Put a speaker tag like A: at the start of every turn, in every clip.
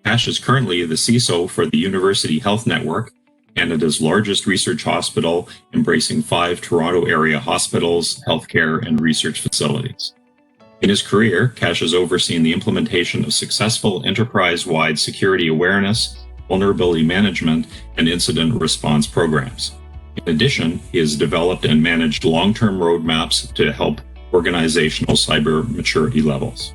A: Kash is currently the CISO for the University Health Network, Canada's largest research hospital, embracing 5 Toronto area hospitals, healthcare, and research facilities. In his career, Kash has overseen the implementation of successful enterprise-wide security awareness, vulnerability management, and incident response programs. In addition, he has developed and managed long-term roadmaps to help organizational cyber maturity levels.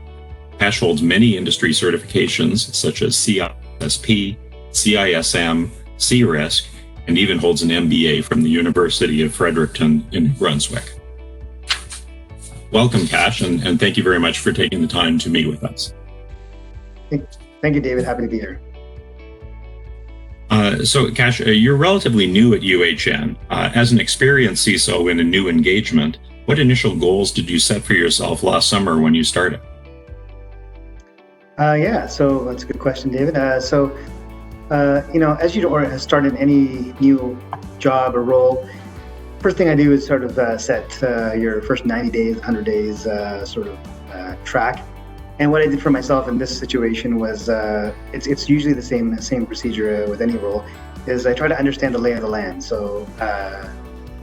A: Kash holds many industry certifications such as CISP, CISM, CRISC, and even holds an MBA from the University of Fredericton in New Brunswick. Welcome, Kash, and thank you very much for taking the time to meet with us.
B: Thank you, David. Happy to be here.
A: So, Kash, you're relatively new at UHN. As an experienced CISO in a new engagement, what initial goals did you set for yourself last summer when you started?
B: So that's a good question, David. As you started any new job or role, first thing I do is sort of set your first 90 days, 100 days track. And what I did for myself in this situation was, it's usually the same procedure with any role, is I try to understand the lay of the land. So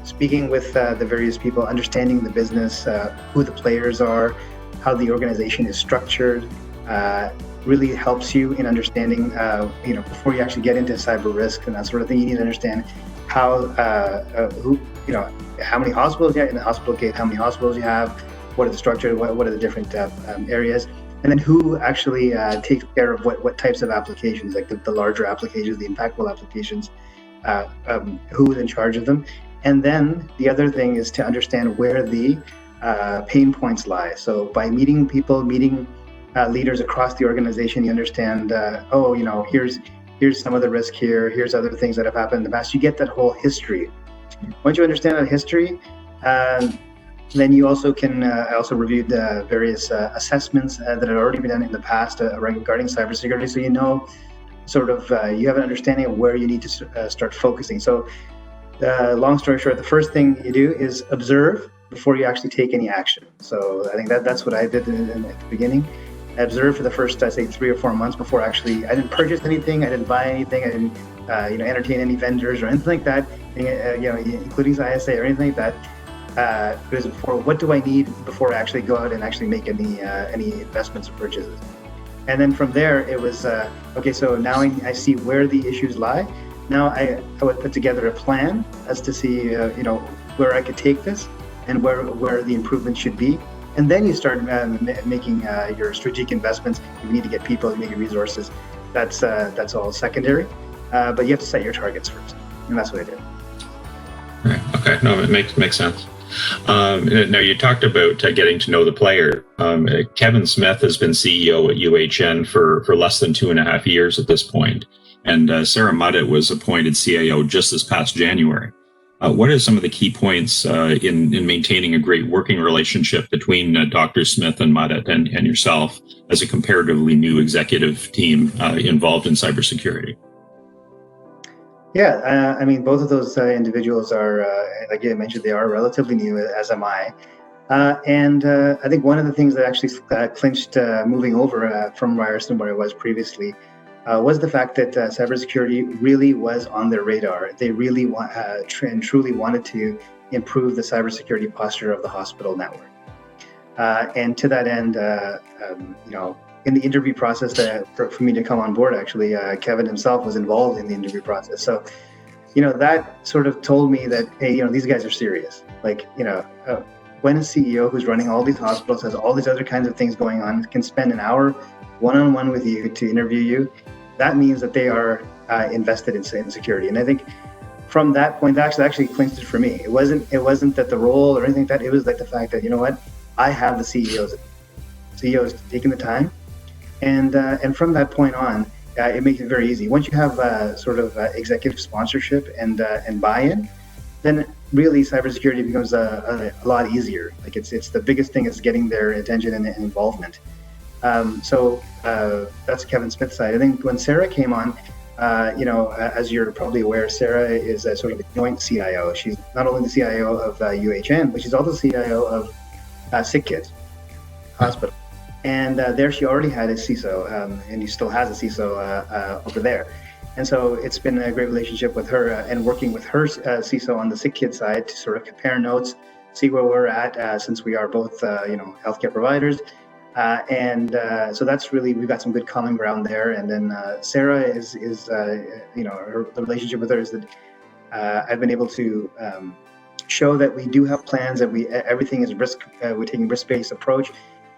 B: speaking with the various people, understanding the business, who the players are, how the organization is structured, really helps you in understanding, before you actually get into cyber risk and that sort of thing. You need to understand how many hospitals you have in the hospital case, how many hospitals you have, what are the structure, what are the different areas, and then who actually takes care of what types of applications, like the larger applications, the impactful applications, who is in charge of them. And then the other thing is to understand where the pain points lie. So by meeting people, leaders across the organization, you understand, here's some of the risk here, here's other things that have happened in the past. You get that whole history. Once you understand that history, then you also can, I also reviewed various assessments that had already been done in the past regarding cybersecurity. So you have an understanding of where you need to start focusing. So long story short, the first thing you do is observe before you actually take any action. So I think that's what I did at the beginning. I observed for the first, I'd say, 3 or 4 months before I didn't purchase anything, I didn't buy anything, I didn't entertain any vendors or anything like that, including ISA or anything like that. It was before, what do I need before I actually go out and actually make any investments or purchases? And then from there, it was, so now I see where the issues lie. Now I would put together a plan as to see, where I could take this and where the improvement should be. And then you start making your strategic investments. You need to get people, you need resources. That's all secondary, but you have to set your targets first, and that's what I did.
A: Right. Okay. No, it makes sense. Now you talked about getting to know the player. Kevin Smith has been CEO at UHN for less than 2.5 years at this point, and Sarah Muddett was appointed CIO just this past January. What are some of the key points in maintaining a great working relationship between Dr. Smith and Muddett and yourself as a comparatively new executive team involved in cybersecurity?
B: Yeah, both of those individuals are, like you mentioned, they are relatively new, as am I. And I think one of the things that actually clinched moving over from Ryerson, where I was previously, was the fact that cybersecurity really was on their radar. They really truly wanted to improve the cybersecurity posture of the hospital network. And to that end, in the interview process for me to come on board, actually, Kevin himself was involved in the interview process. So, that sort of told me that, hey, these guys are serious. Like, when a CEO who's running all these hospitals, has all these other kinds of things going on, can spend an hour one-on-one with you to interview you, that means that they are invested in security. And I think from that point, that actually clinched it for me. It wasn't that the role or anything like that. It was like the fact that, I have the CEOs taking the time, and from that point on, it makes it very easy. Once you have executive sponsorship and buy-in, then really cybersecurity becomes a lot easier. Like it's the biggest thing is getting their attention and involvement. So that's Kevin Smith's side. I think when Sarah came on, as you're probably aware, Sarah is sort of a joint CIO. She's not only the CIO of UHN, but she's also the CIO of Sick Kids Hospital. And there she already had a CISO, and he still has a CISO over there. And so it's been a great relationship with her and working with her CISO on the sick kid side to sort of compare notes, see where we're at since we are both, healthcare providers. So that's really, we've got some good common ground there. And then Sarah is the relationship with her is that I've been able to show that we do have plans, that everything is we're taking risk-based approach.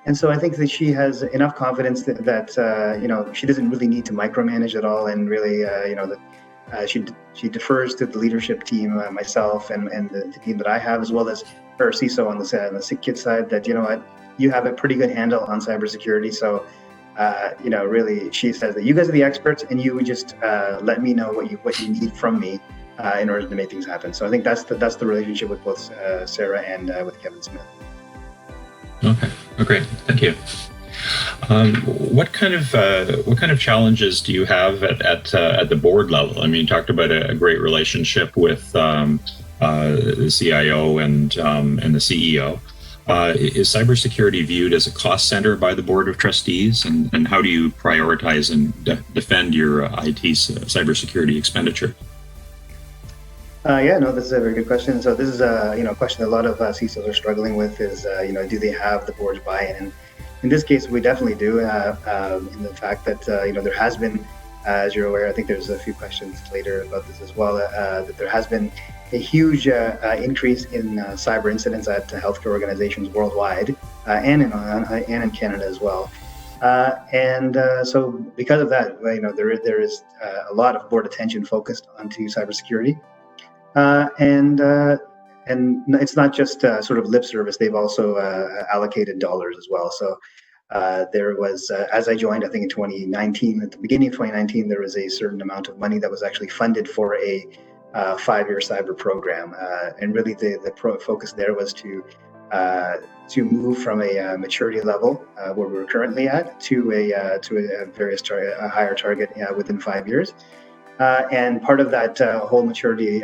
B: And so I think that she has enough confidence that she doesn't really need to micromanage at all, and really, she defers to the leadership team, myself, and the team that I have, as well as her CISO on the sick kid side. That you have a pretty good handle on cybersecurity. So, really, she says that you guys are the experts, and you would just let me know what you need from me in order to make things happen. So I think that's the relationship with both Sarah and with Kevin Smith.
A: Okay, great, thank you. What kind of challenges do you have at the board level? I mean, you talked about a great relationship with the CIO and the CEO. Is cybersecurity viewed as a cost center by the board of trustees, and how do you prioritize and defend your IT cybersecurity expenditure?
B: This is a very good question. So this is a question that a lot of CISOs are struggling with is, do they have the board's buy-in? And in this case, we definitely do, in the fact that, there has been, as you're aware, I think there's a few questions later about this as well, that there has been a huge increase in cyber incidents at healthcare organizations worldwide, and in Canada as well. So because of that, there is a lot of board attention focused onto cybersecurity. And it's not just sort of lip service. They've also allocated dollars as well. So there was, as I joined, I think in 2019, at the beginning of 2019, there was a certain amount of money that was actually funded for a 5-year cyber program. And really the focus there was to move from a maturity level where we're currently at to a higher target within 5 years. And part of that whole maturity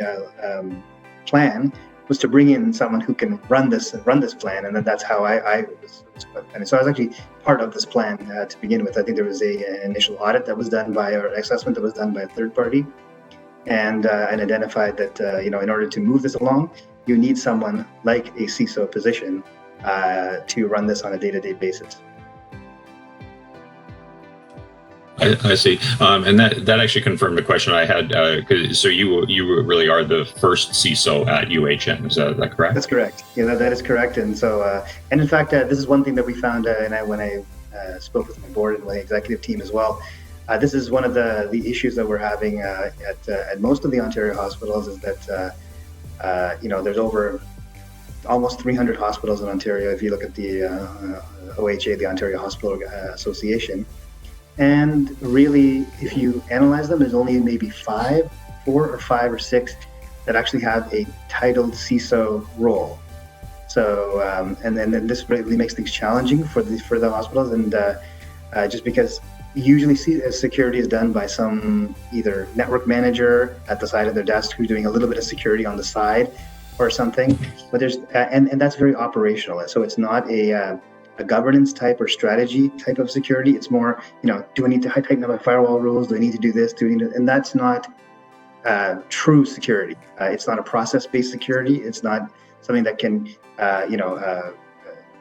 B: plan was to bring in someone who can run this plan, and then that's how I was. And so I was actually part of this plan to begin with. I think there was an initial audit that was done or assessment that was done by a third party, and identified that in order to move this along, you need someone like a CISO position to run this on a day-to-day basis.
A: I see, and that actually confirmed the question I had. So you really are the first CISO at UHN. Is that correct?
B: That's correct. Yeah, that is correct. And so, and in fact, this is one thing that we found, when I spoke with my board and my executive team as well. This is one of the issues that we're having at most of the Ontario hospitals, is that there's over almost 300 hospitals in Ontario. If you look at the OHA, the Ontario Hospital Association. And really, if you analyze them, there's only maybe 4 or 5 or 6 that actually have a titled CISO role. So, and then this really makes things challenging for the hospitals, and just because usually security is done by some either network manager at the side of their desk who's doing a little bit of security on the side or something. But there's and that's very operational. So it's not a governance type or strategy type of security. It's more, do I need to tighten up my firewall rules? Do I need to do this? And that's not true security. It's not a process-based security. It's not something that can,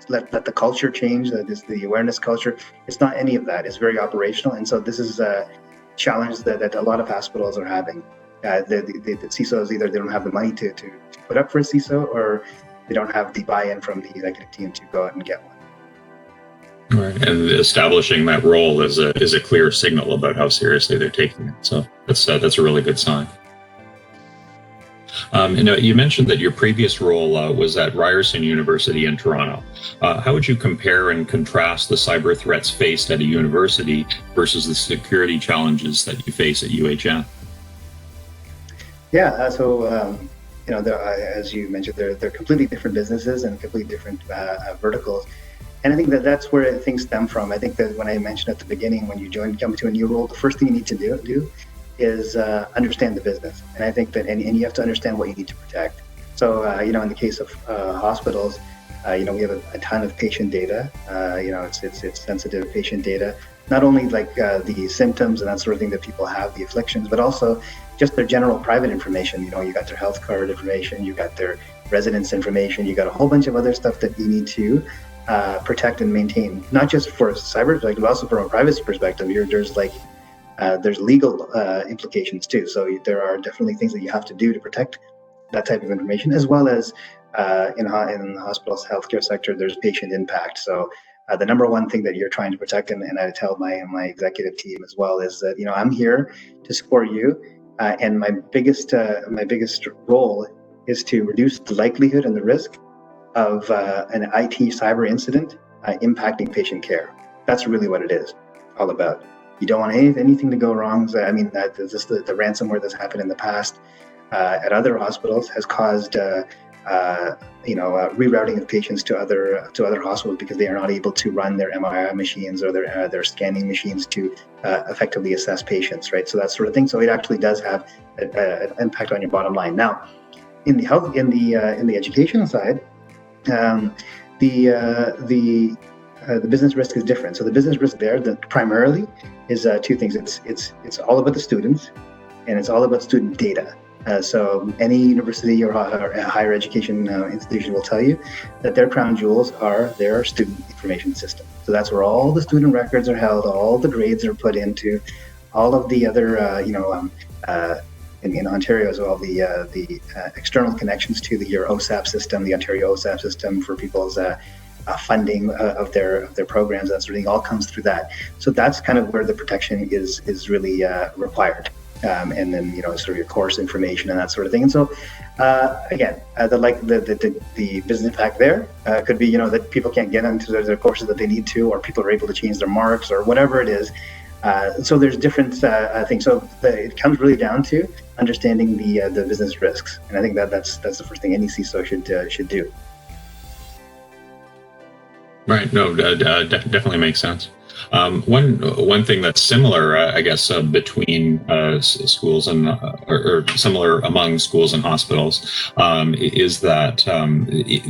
B: let the culture change. That is the awareness culture. It's not any of that. It's very operational. And so this is a challenge that a lot of hospitals are having. The CISOs, either they don't have the money to put up for a CISO, or they don't have the buy-in from the executive team to go out and get one.
A: Right. And establishing that role is a clear signal about how seriously they're taking it. So that's a really good sign. You mentioned that your previous role was at Ryerson University in Toronto. How would you compare and contrast the cyber threats faced at a university versus the security challenges that you face at UHN?
B: Yeah. As you mentioned, they're completely different businesses and completely different verticals. And I think that's where things stem from. I think that when I mentioned at the beginning, when you come to a new role, the first thing you need to do is understand the business. And I think that, and you have to understand what you need to protect. So, in the case of hospitals, We have a ton of patient data. It's sensitive patient data, not only like the symptoms and that sort of thing that people have, the afflictions, but also just their general private information. You got their health card information, you got their residence information, you got a whole bunch of other stuff that you need to protect and maintain, not just for a cyber perspective, but also from a privacy perspective. There's legal implications too. So there are definitely things that you have to do to protect that type of information, as well as in the hospital's healthcare sector, there's patient impact. So the number one thing that you're trying to protect, and I tell my executive team as well, is that I'm here to support you, and my biggest role is to reduce the likelihood and the risk of an IT cyber incident impacting patient care. That's really what it is all about. You don't want anything to go wrong. The ransomware that's happened in the past at other hospitals has caused rerouting of patients to other hospitals because they are not able to run their MRI machines or their scanning machines to effectively assess patients, right? So that sort of thing. So it actually does have an impact on your bottom line. Now, in the educational side, the business risk is different. So the business risk there, primarily, is two things. It's all about the students, and it's all about student data. So any university or higher education institution will tell you that their crown jewels are their student information system. So that's where all the student records are held, all the grades are put into, all of the other, in Ontario as well, the external connections to your OSAP system, the Ontario OSAP system for people's funding of their programs, that sort of thing, all comes through that. So that's kind of where the protection is really required. And then sort of your course information and that sort of thing. And so again, the business impact there could be that people can't get into their courses that they need to, or people are able to change their marks or whatever it is. So there's different things. So it comes really down to understanding the business risks, and I think that's the first thing any CISO should do.
A: Right. No, definitely makes sense. One thing that's similar, I guess, between schools and or similar among schools and hospitals, is that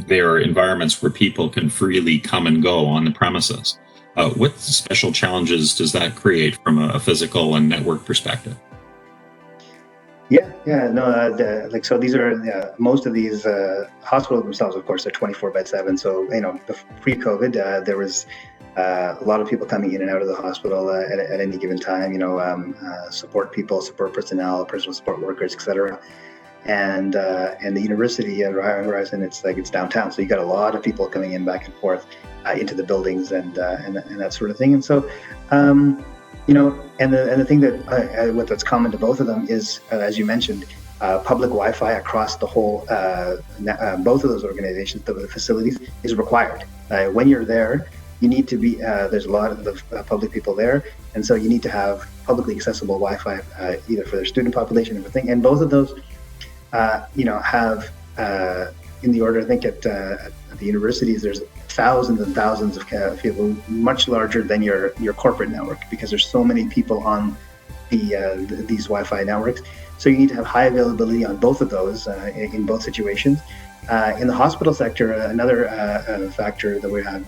A: there are environments where people can freely come and go on the premises. What special challenges does that create from a physical and network perspective?
B: So these are most of these hospitals themselves, of course, they're 24/7. So pre-COVID, there was a lot of people coming in and out of the hospital at any given time. Support people, support personnel, personal support workers, etc. And the university at Horizon, it's downtown, so you got a lot of people coming in back and forth into the buildings and that sort of thing. And so. And the thing that that's common to both of them is, as you mentioned, public Wi-Fi across the whole both of those organizations, the facilities, is required. When you're there, you need to be. There's a lot of the public people there, and so you need to have publicly accessible Wi-Fi, either for their student population or everything. And both of those, have in the order. I think at the universities, there's thousands and thousands of people, much larger than your corporate network, because there's so many people on these Wi-Fi networks. So you need to have high availability on both of those in both situations. In the hospital sector, another factor that we have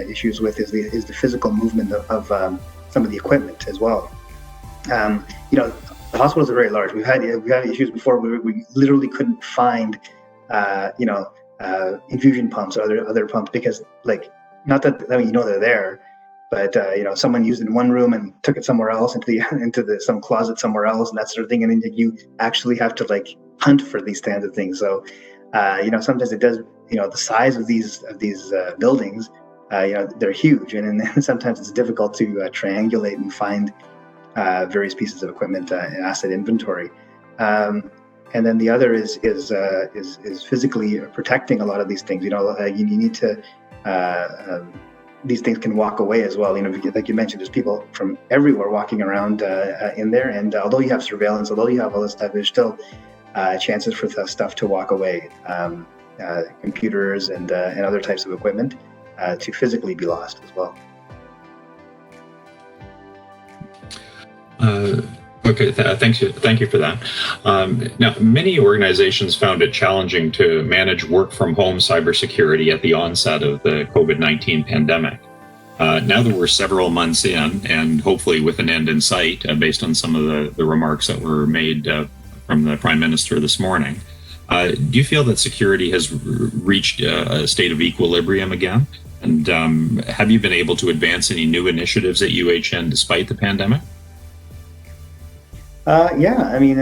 B: issues with is the physical movement of some of the equipment as well. The hospitals are very large. We've had issues before where we literally couldn't find infusion pumps or other pumps, because not that they're there, but someone used it in one room and took it somewhere else into some closet somewhere else and that sort of thing, and then you actually have to hunt for these kinds of things. So sometimes it does, the size of these buildings, they're huge, and sometimes it's difficult to triangulate and find various pieces of equipment and asset inventory. And then the other is physically protecting a lot of these things. You need to. These things can walk away as well. Like you mentioned, there's people from everywhere walking around in there, and although you have surveillance, although you have all this stuff, there's still chances for stuff to walk away. Computers and other types of equipment to physically be lost as well.
A: Okay, thank you for that. Now, many organizations found it challenging to manage work from home cybersecurity at the onset of the COVID-19 pandemic. Now that we're several months in, and hopefully with an end in sight, based on some of the remarks that were made from the Prime Minister this morning, do you feel that security has reached a state of equilibrium again? And have you been able to advance any new initiatives at UHN despite the pandemic?
B: Yeah, I mean,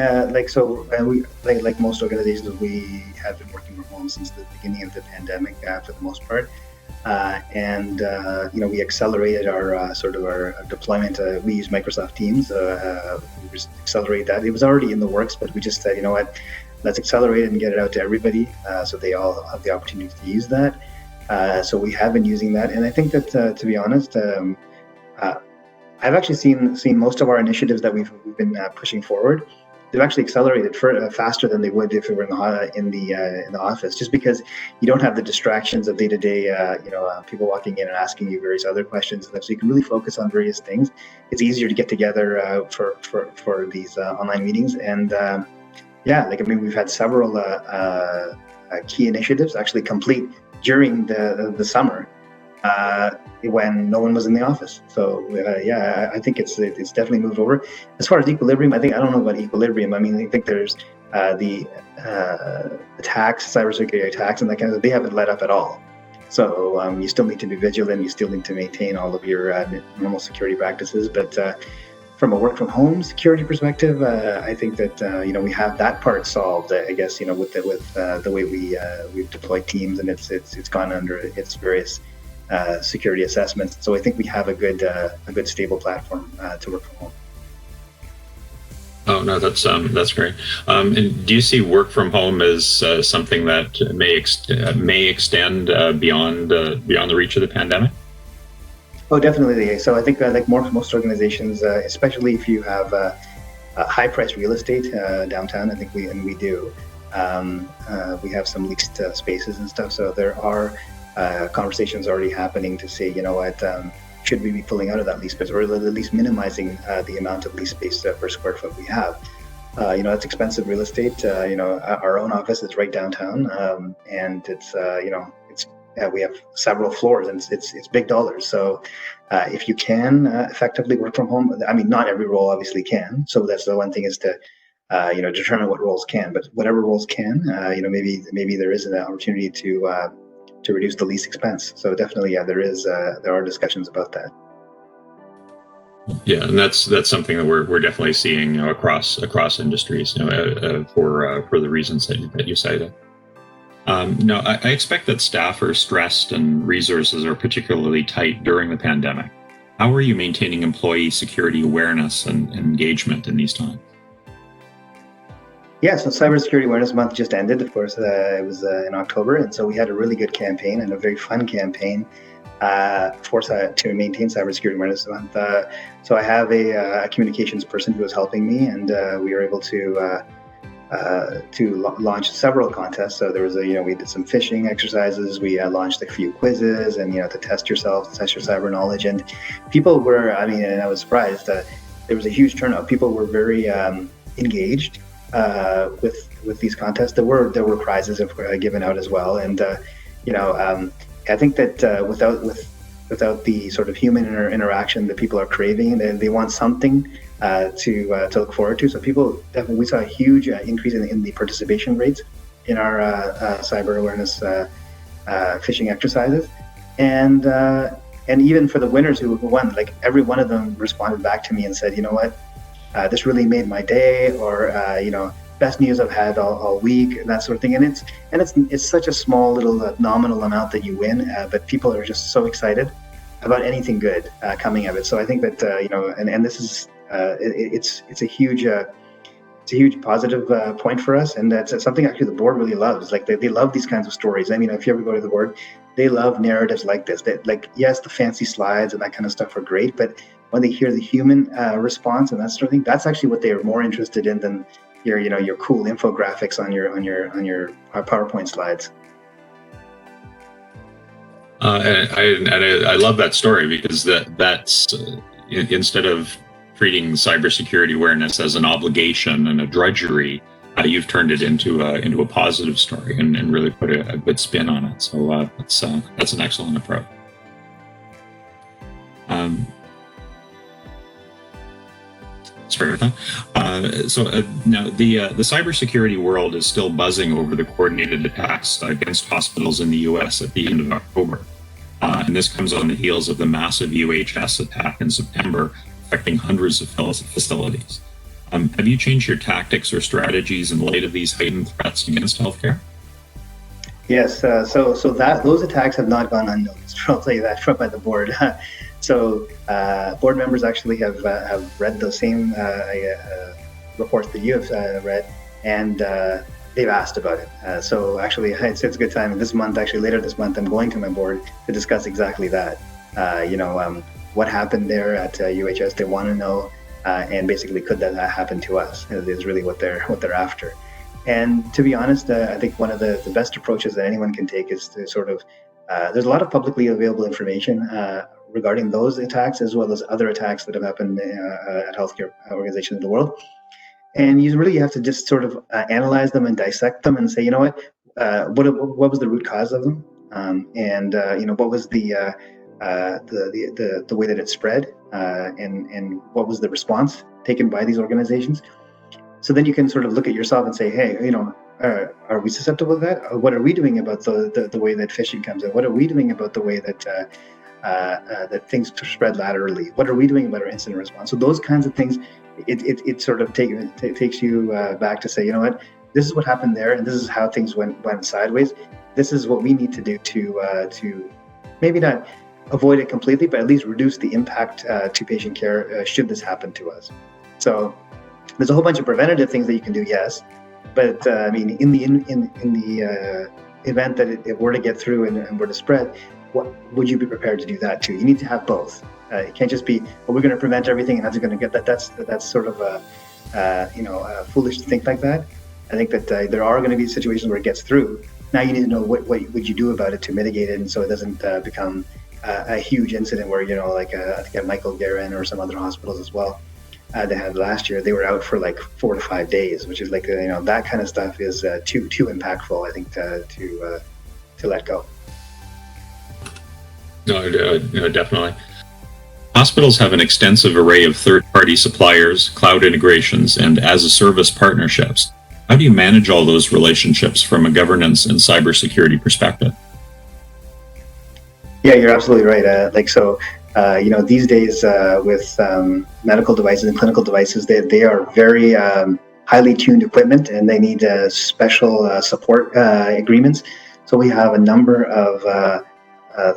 B: we like most organizations, we have been working from home since the beginning of the pandemic for the most part, and we accelerated our deployment. We use Microsoft Teams. We just accelerate that. It was already in the works, but we just said, you know what, let's accelerate it and get it out to everybody, so they all have the opportunity to use that. So we have been using that, and I think that to be honest. I've actually seen most of our initiatives that we've been pushing forward. They've actually accelerated faster than they would if we were in the office, just because you don't have the distractions of day-to-day, people walking in and asking you various other questions, so you can really focus on various things. It's easier to get together for these online meetings, and we've had several key initiatives actually complete during the summer. When no one was in the office. So I think it's definitely moved over. As far as equilibrium, I don't know about equilibrium. I mean, I think there's the attacks, cybersecurity attacks, and that kind of, they haven't let up at all. So you still need to be vigilant. You still need to maintain all of your normal security practices. But from a work from home security perspective, I think that we have that part solved. I guess with the way we've deployed Teams, and it's gone under its various security assessments. So I think we have a good stable platform to work from home.
A: Oh no, that's great. And do you see work from home as something that may extend beyond the reach of the pandemic?
B: Oh, definitely. So I think most organizations, especially if you have high-priced real estate downtown, I think we do. We have some leased spaces and stuff. So there are conversations already happening to say, should we be pulling out of that lease space, or at least minimizing the amount of lease space per square foot we have. It's expensive real estate. Our own office is right downtown, and it's we have several floors, and it's big dollars. So if you can effectively work from home, I mean, not every role obviously can. So that's the one thing, is to determine what roles can. But whatever roles can, maybe there is an opportunity to reduce the lease expense. So definitely, there are discussions about that.
A: Yeah, and that's something that we're definitely seeing across industries, for the reasons that you cited. Now, I expect that staff are stressed and resources are particularly tight during the pandemic. How are you maintaining employee security awareness and engagement in these times? Yeah,
B: so Cybersecurity Awareness Month just ended. Of course, it was in October, and so we had a really good campaign and a very fun campaign to maintain Cybersecurity Awareness Month. So I have a communications person who is helping me, and we were able to launch several contests. So there was we did some phishing exercises. We launched a few quizzes, and to test yourself, test your cyber knowledge. And people were, and I was surprised that there was a huge turnout. People were very engaged with these contests. There were prizes given out as well, and I think that without the sort of human interaction that people are craving, they want something to look forward to. So people definitely, we saw a huge increase in the participation rates in our cyber awareness phishing exercises, and even for the winners who won, like every one of them responded back to me and said, this really made my day, or best news I've had all week, and that sort of thing. And it's such a small little nominal amount that you win, but people are just so excited about anything good coming of it. So I think that and this is it's a huge positive point for us, and that's something actually the board really loves. Like they love these kinds of stories. I mean, if you ever go to the board, they love narratives like this. Yes, the fancy slides and that kind of stuff are great, but when they hear the human response and that sort of thing, that's actually what they are more interested in than your cool infographics on your PowerPoint slides.
A: And I love that story, because that's instead of treating cybersecurity awareness as an obligation and a drudgery, you've turned it into a positive story and really put a good spin on it. So that's an excellent approach. Sorry about that. Now the cybersecurity world is still buzzing over the coordinated attacks against hospitals in the U.S. at the end of October. And this comes on the heels of the massive UHS attack in September, affecting hundreds of facilities. Have you changed your tactics or strategies in light of these heightened threats against healthcare?
B: Yes, so those attacks have not gone unnoticed. I'll tell you that by the board. So board members actually have read those same reports that you have read, and they've asked about it. So actually, it's a good time. This month, actually later this month, I'm going to my board to discuss exactly that. What happened there at UHS? They want to know, and basically, could that happen to us? Is really what they're after. And to be honest, I think one of the best approaches that anyone can take is to sort of there's a lot of publicly available information regarding those attacks, as well as other attacks that have happened at healthcare organizations in the world. And you really have to just sort of analyze them and dissect them and say, you know what was the root cause of them, and what was the way that it spread, and what was the response taken by these organizations. So then you can sort of look at yourself and say, hey, are we susceptible to that? What are we doing about the way that phishing comes in? What are we doing about the way that that things spread laterally? What are we doing about our incident response? So those kinds of things, it sort of takes you back to say, you know what, this is what happened there, and this is how things went sideways. This is what we need to do to maybe not avoid it completely, but at least reduce the impact to patient care should this happen to us. So there's a whole bunch of preventative things that you can do, yes, but I mean, in the event that it were to get through and were to spread, what would you be prepared to do that too? You need to have both. It can't just be, well, we're going to prevent everything and that's going to get that. That's sort of foolish to think like that. I think that there are going to be situations where it gets through. Now you need to know what would you do about it to mitigate it, and so it doesn't become a huge incident where like I think at Michael Guerin or some other hospitals as well. They had last year, they were out for like 4 to 5 days, which is like that kind of stuff is too impactful, I think, to let go.
A: No, definitely. Hospitals have an extensive array of third-party suppliers, cloud integrations, and as-a-service partnerships. How do you manage all those relationships from a governance and cybersecurity perspective?
B: Yeah, you're absolutely right. These days with medical devices and clinical devices, they are very highly tuned equipment, and they need special support agreements. So we have a number of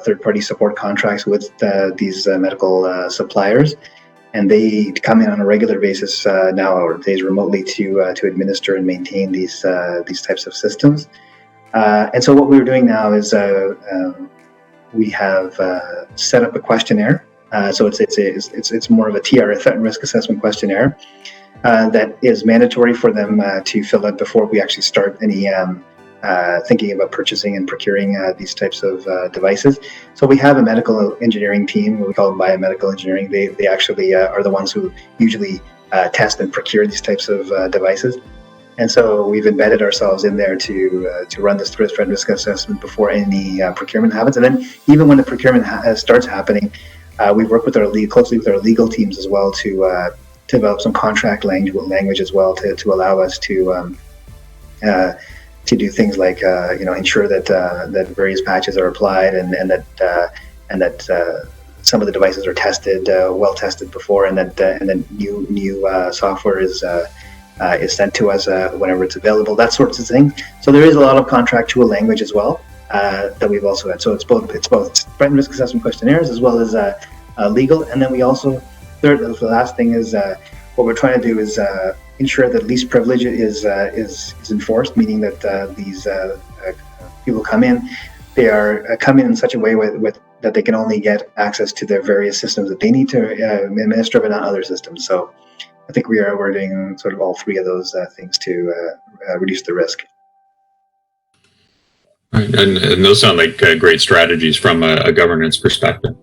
B: third-party support contracts with these medical suppliers, and they come in on a regular basis nowadays remotely to administer and maintain these types of systems. And so what we're doing now is we have set up a questionnaire. So it's more of a TR, threat and risk assessment questionnaire, that is mandatory for them to fill out before we actually start any thinking about purchasing and procuring these types of devices. So we have a medical engineering team, what we call biomedical engineering. They actually are the ones who usually test and procure these types of devices. And so we've embedded ourselves in there to run this threat and risk assessment before any procurement happens. And then even when the procurement starts happening, we work with closely with our legal teams as well to develop some contract language as well to allow us to do things like ensure that various patches are applied and that some of the devices are tested, well tested before, and then new software is sent to us whenever it's available, that sorts of thing. So there is a lot of contractual language as well that we've also had. So it's both threat and risk assessment questionnaires as well as legal. And then we also, the last thing is what we're trying to do is ensure that least privilege is enforced, meaning that these people come in, they are coming in such a way with that they can only get access to their various systems that they need to administer, but not other systems. So I think we're doing sort of all three of those things to reduce the risk.
A: Right. And those sound like great strategies from a governance perspective.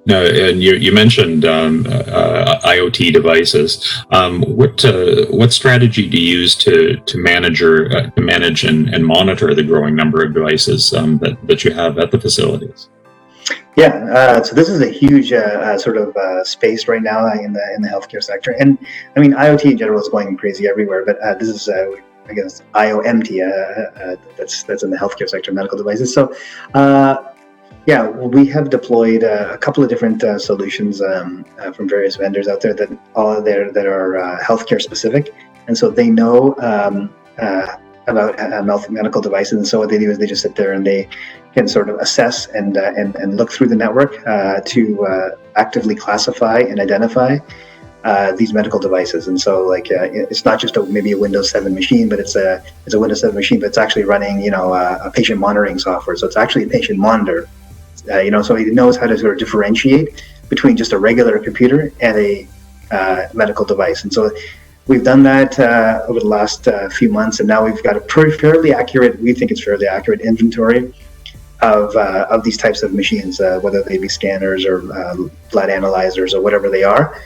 A: Now, and you mentioned IoT devices. What strategy do you use to manage and monitor the growing number of devices that you have at the facilities?
B: Yeah, so this is a huge space right now in the healthcare sector, and I mean IoT in general is going crazy everywhere. But this is, I guess, IOMT. That's in the healthcare sector, medical devices. So. Yeah, we have deployed a couple of different solutions from various vendors out there that are healthcare specific, and so they know about medical devices. And so what they do is they just sit there and they can sort of assess and look through the network to actively classify and identify these medical devices. And so it's not just maybe a Windows 7 machine, but it's a Windows 7 machine, but it's actually running a patient monitoring software. So it's actually a patient monitor. So he knows how to sort of differentiate between just a regular computer and a medical device. And so we've done that over the last few months, and now we've got a fairly accurate inventory of these types of machines, whether they be scanners or blood analyzers or whatever they are.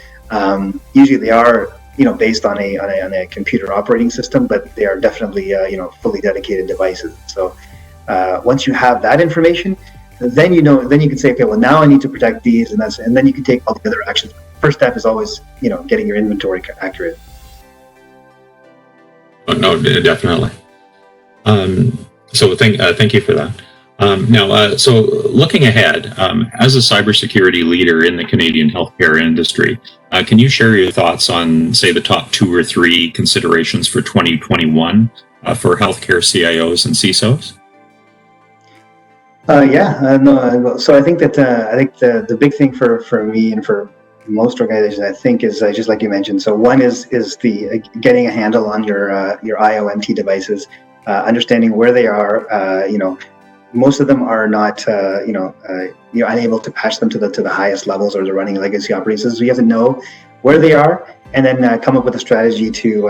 B: Usually they are based on a computer operating system, but they are definitely fully dedicated devices. So once you have that information, then you can say, okay, well, now I need to protect these, and then you can take all the other actions. First step is always getting your inventory accurate.
A: Oh, no, definitely. So thank you for that. Now, so looking ahead, as a cybersecurity leader in the Canadian healthcare industry, can you share your thoughts on, say, the top 2 or 3 considerations for 2021 for healthcare CIOs and CISOs?
B: No. So I think that the big thing for me and for most organizations, I think, is just like you mentioned. So one is the getting a handle on your IOMT devices, understanding where they are. Most of them are not you're unable to patch them to the highest levels, or they're running legacy operating systems. So you have to know where they are, and then come up with a strategy to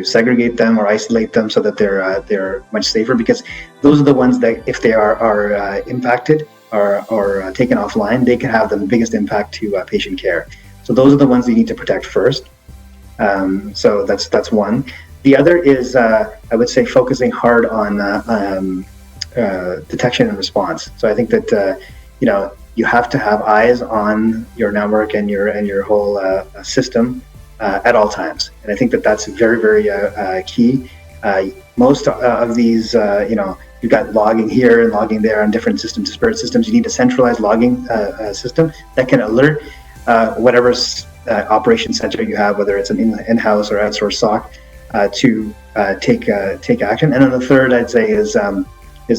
B: segregate them or isolate them so that they're much safer, because those are the ones that, if they are impacted or taken offline, they can have the biggest impact to patient care. So those are the ones that you need to protect first. So that's one. The other is, I would say, focusing hard on detection and response. So I think that you have to have eyes on your network and your whole system at all times, and I think that that's very, very key. Most of these, you've got logging here and logging there on different systems, disparate systems. You need a centralized logging system that can alert whatever operation center you have, whether it's an in-house or outsourced SOC, to take action. And then the third, I'd say, is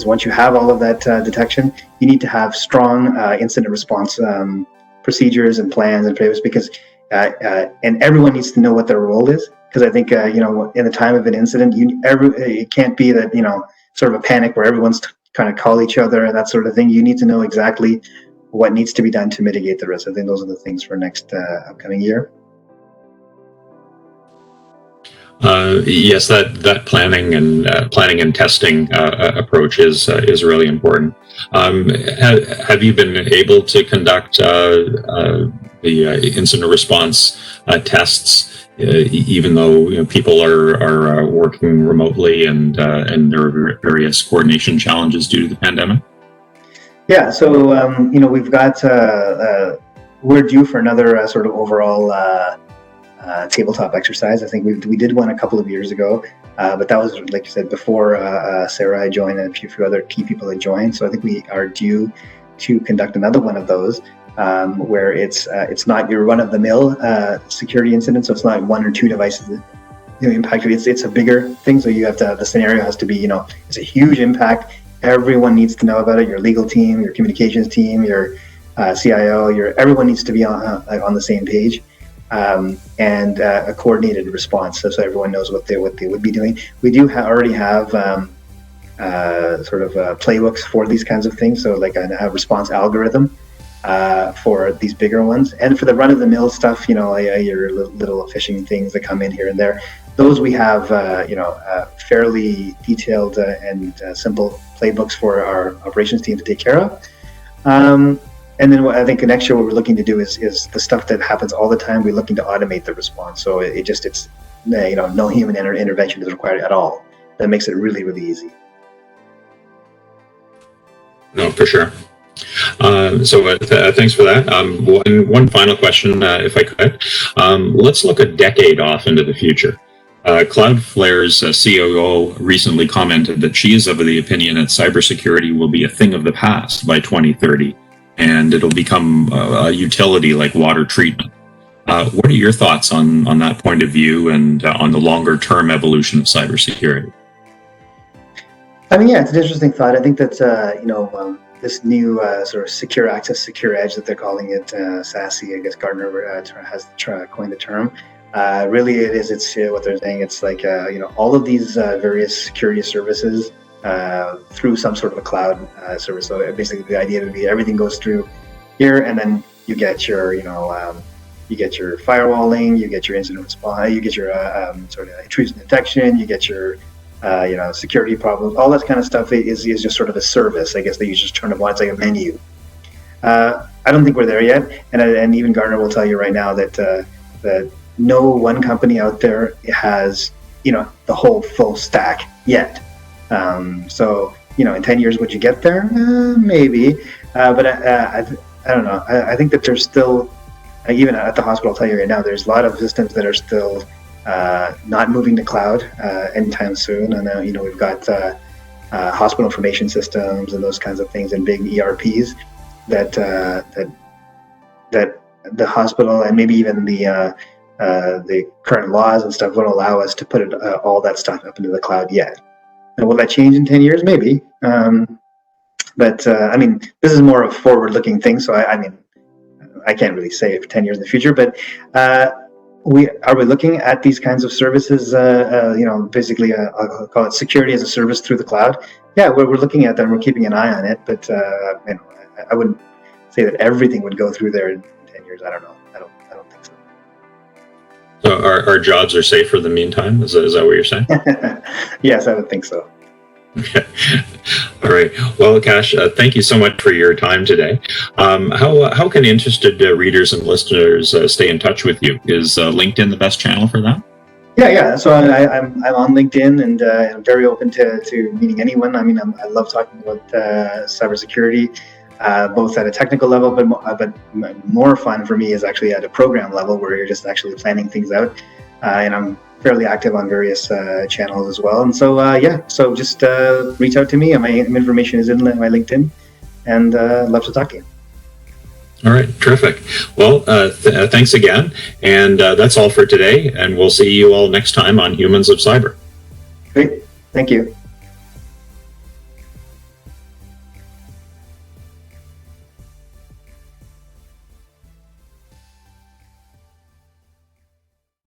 B: once you have all of that detection, you need to have strong incident response procedures and plans and frameworks, because and everyone needs to know what their role is. Because I think in the time of an incident, it can't be that sort of a panic where everyone's kind of call each other and that sort of thing. You need to know exactly what needs to be done to mitigate the risk. I think those are the things for next upcoming year.
A: Yes, that planning and testing approach is really important. Have you been able to conduct the incident response tests, even though people are working remotely and there are various coordination challenges due to the pandemic?
B: Yeah, so we've got we're due for another sort of overall tabletop exercise. I think we did one a couple of years ago, but that was, like you said, before Sarah had joined and a few other key people had joined. So I think we are due to conduct another one of those, where it's not your run-of-the-mill security incident. So it's not 1 or 2 devices impacted. It's a bigger thing. So you have to, the scenario has to be, it's a huge impact. Everyone needs to know about it. Your legal team, your communications team, your CIO, everyone needs to be on the same page. And a coordinated response, so everyone knows what they would be doing. We do already have playbooks for these kinds of things, so like a response algorithm for these bigger ones. And for the run-of-the-mill stuff, your little phishing things that come in here and there, those we have fairly detailed and simple playbooks for our operations team to take care of. And then I think next year what we're looking to do is the stuff that happens all the time. We're looking to automate the response, so it's no human intervention is required at all. That makes it really, really easy.
A: No, for sure. Thanks for that. One final question, if I could. Let's look a decade off into the future. Cloudflare's COO recently commented that she is of the opinion that cybersecurity will be a thing of the past by 2030, and it'll become a utility like water treatment. What are your thoughts on that point of view and on the longer term evolution of cybersecurity?
B: I mean, yeah, it's an interesting thought. I think that this new sort of secure access, secure edge that they're calling it, SASE, I guess Gartner has coined the term. Really, it's what they're saying. It's like all of these various security services through some sort of a cloud service. So basically, the idea would be everything goes through here, and then you get your firewalling, you get your incident response, you get your sort of intrusion detection, you get your security problems. All that kind of stuff is just sort of a service, I guess, that you just turn on. It's like a menu. I don't think we're there yet, and even Gartner will tell you right now that no one company out there has the whole full stack yet. So in 10 years, would you get there? Maybe, but I don't know. I think that there's still, even at the hospital, I'll tell you right now, there's a lot of systems that are still not moving to cloud anytime soon. And we've got hospital information systems and those kinds of things, and big ERPs that the hospital and maybe even the current laws and stuff won't allow us to put all that stuff up into the cloud yet. And will that change in 10 years? Maybe. But I mean, this is more of a forward-looking thing. So I mean, I can't really say for 10 years in the future. But are we looking at these kinds of services? Basically, I'll call it security as a service through the cloud. Yeah, we're looking at them. We're keeping an eye on it. But I wouldn't say that everything would go through there in 10 years. I don't know. I don't think so.
A: So our jobs are safe for the meantime? Is that what you're saying?
B: Yes, I would think so.
A: Okay. All right. Well, Kash, thank you so much for your time today. How can interested readers and listeners stay in touch with you? Is LinkedIn the best channel for that?
B: Yeah. So I'm on LinkedIn, and I'm very open to meeting anyone. I mean, I love talking about cybersecurity, both at a technical level, but more fun for me is actually at a program level where you're just actually planning things out. And I'm fairly active on various channels as well. And so, so just reach out to me. My information is in my LinkedIn, and I'd love to talk to you.
A: All right, terrific. Well, thanks again. And that's all for today. And we'll see you all next time on Humans of Cyber.
B: Great. Thank you.